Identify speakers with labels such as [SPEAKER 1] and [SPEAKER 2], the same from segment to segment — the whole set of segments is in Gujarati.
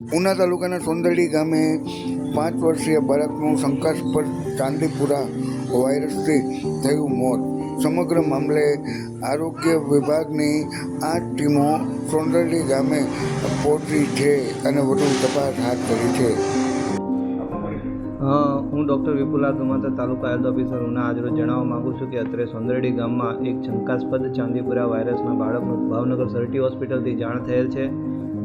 [SPEAKER 1] ઉના તાલુકાના સોંદરડી ગામે 5 વર્ષીય બાળકનું શંકાસ્પદ ચાંદીપુરા વાયરસથી થયું મોત. સમગ્ર મામલે આરોગ્ય વિભાગની 8 ટીમો સોંદરડી ગામે પહોંચી છે અને વધુ તપાસ હાથ ધરી છે.
[SPEAKER 2] હું ડૉક્ટર વિપુલા ધુમાતા તાલુકા હેલ્થ ઓફિસર ઉના આજરોજ જણાવવા માગું છું કે અત્રે સોંદરડી ગામમાં એક શંકાસ્પદ ચાંદીપુરા વાયરસના બાળકનું ભાવનગર સરટી હોસ્પિટલથી જાણ થયેલ છે.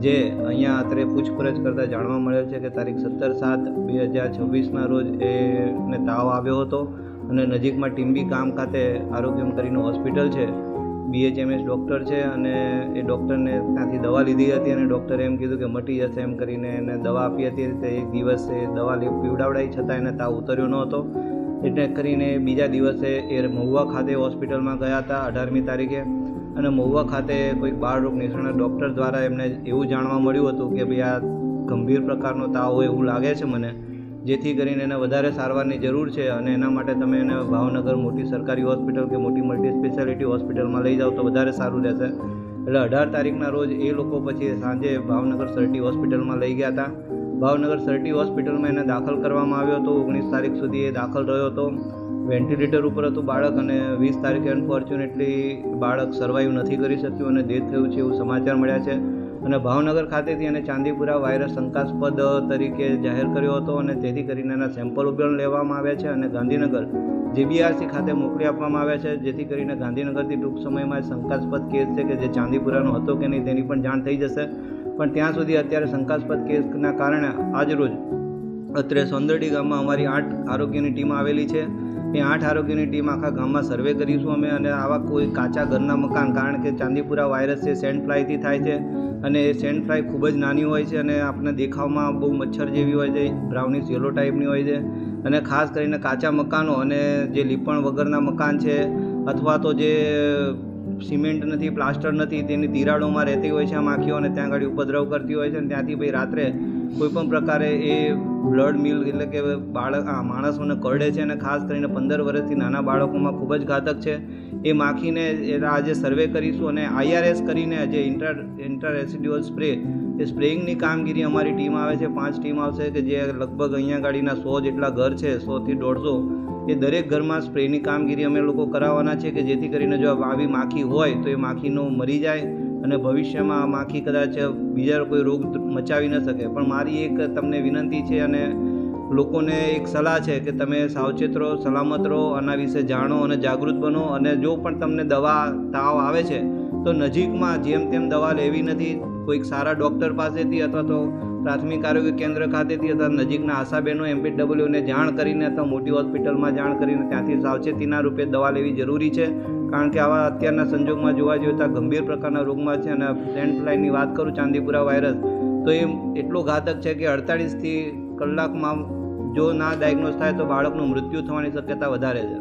[SPEAKER 2] જે અહીંયા અત્રે પૂછપરછ કરતાં જાણવા મળેલ છે કે તારીખ 17/7/2026ના રોજ એને તાવ આવ્યો હતો અને નજીકમાં ટીમ્બી ગામ ખાતે આરોગ્યમ કરીને હોસ્પિટલ છે, BHMS ડૉક્ટર છે અને એ ડૉક્ટરને ત્યાંથી દવા લીધી હતી અને ડૉક્ટરે એમ કીધું કે મટી જશે એમ કરીને એને દવા આપી હતી. તે એક દિવસે દવા પીવડાવડાવી છતાં એને તાવ ઉતર્યો ન હતો. એટલે કરીને બીજા દિવસે એ મહુવા ખાતે હોસ્પિટલમાં ગયા હતા 18મી તારીખે અને મહુવા ખાતે કોઈક બાળરોગ નિષ્ણાત ડૉક્ટર દ્વારા એમને એવું જાણવા મળ્યું હતું કે ભાઈ આ ગંભીર પ્રકારનો તાવ હોય એવું લાગે છે મને, જેથી કરીને એને વધારે સારવારની જરૂર છે અને એના માટે તમે એને ભાવનગર મોટી સરકારી હોસ્પિટલ કે મોટી મલ્ટી સ્પેશિયાલિટી હોસ્પિટલમાં લઈ જાઓ તો વધારે સારું રહેશે. એટલે 18 તારીખના રોજ એ લોકો પછી સાંજે ભાવનગર સરટી હોસ્પિટલમાં લઈ ગયા હતા. ભાવનગર સરટી હોસ્પિટલમાં એને દાખલ કરવામાં આવ્યો હતો. 19 તારીખ સુધી એ દાખલ રહ્યો હતો. વેન્ટિલેટર ઉપર હતું બાળક અને 20 તારીખે અનફોર્ચ્યુનેટલી બાળક સર્વાઈવ નથી કરી શક્યું અને ડેથ થયું છે એવું સમાચાર મળ્યા છે. અને ભાવનગર ખાતેથી એને ચાંદીપુરા વાયરસ શંકાસ્પદ તરીકે જાહેર કર્યો હતો અને તેથી કરીને એના સેમ્પલ પણ લેવામાં આવ્યા છે અને ગાંધીનગર JBRC ખાતે મોકલી આપવામાં આવ્યા છે, જેથી કરીને ગાંધીનગરથી ટૂંક સમયમાં શંકાસ્પદ કેસ છે કે જે ચાંદીપુરાનો હતો કે નહીં તેની પણ જાણ થઈ જશે. પણ ત્યાં સુધી અત્યારે શંકાસ્પદ કેસના કારણે આજરોજ અત્રે સોંદરડી ગામમાં અમારી 8 આરોગ્યની ટીમ આવેલી છે. એ 8 આરોગ્યની ટીમ આખા ગામમાં સર્વે કરીશું અમે અને આવા કોઈ કાચા ઘરના મકાન, કારણ કે ચાંદીપુરા વાયરસ છે સેન્ડ ફ્લાયથી થાય છે અને એ સેન્ડ ફ્લાય ખૂબ જ નાની હોય છે અને આપણને દેખાવમાં બહુ મચ્છર જેવી હોય છે, બ્રાઉનિશ યલો ટાઈપની હોય છે. અને ખાસ કરીને કાચા મકાનો અને જે લીપણ વગરના મકાન છે અથવા તો જે સિમેન્ટ નથી, પ્લાસ્ટર નથી, તેની તિરાડોમાં રહેતી હોય છે આ માખીઓ અને ત્યાં આગળ ઉપદ્રવ કરતી હોય છે અને ત્યાંથી ભાઈ રાત્રે કોઈપણ પ્રકારે એ બ્લડ મિલ એટલે કે માણસોને કરડે છે અને ખાસ કરીને 15 વર્ષથી નાના બાળકોમાં ખૂબ જ ઘાતક છે. એ માખીને આજે સર્વે કરીશું અને IRS કરીને જે ઇન્ટર રેસિડ્યુઅલ સ્પ્રે એ સ્પ્રેઇંગની કામગીરી અમારી ટીમ આવે છે. 5 ટીમ આવશે કે જે લગભગ અહીંયા ગાડીના 100 જેટલા ઘર છે, 100 થી 150, એ દરેક ઘરમાં સ્પ્રેની કામગીરી અમે લોકો કરાવવાના છે કે જેથી કરીને જો આવી માખી હોય તો એ માખીનો મરી જાય અને ભવિષ્યમાં આ માખી કદાચ બીજા કોઈ રોગ મચાવી ન શકે. પણ મારી એક તમને વિનંતી છે અને લોકોને એક સલાહ છે કે તમે સાવચેત રહો, સલામત રહો, આના વિશે જાણો અને જાગૃત બનો. અને જો પણ તમને તાવ આવે છે તો નજીકમાં જેમ તેમ દવા લેવી નથી. કોઈક સારા ડૉક્ટર પાસેથી અથવા તો પ્રાથમિક આરોગ્ય કેન્દ્ર ખાતેથી અથવા નજીકના આશાબેનો MPWને જાણ કરીને અથવા મોટી હોસ્પિટલમાં જાણ કરીને ત્યાંથી સાવચેતીના રૂપે દવા લેવી જરૂરી છે. કારણ કે આવા અત્યારના સંજોગમાં જોવા જોઈએ તો ગંભીર પ્રકારના રોગમાં છે. અને સેન્ડ ફ્લાયની વાત કરું ચાંદીપુરા વાયરસ તો એ એટલો ઘાતક છે કે 48 કલાકમાં જો ના ડાયગ્નોઝ થાય તો બાળકનું મૃત્યુ થવાની શક્યતા વધારે છે.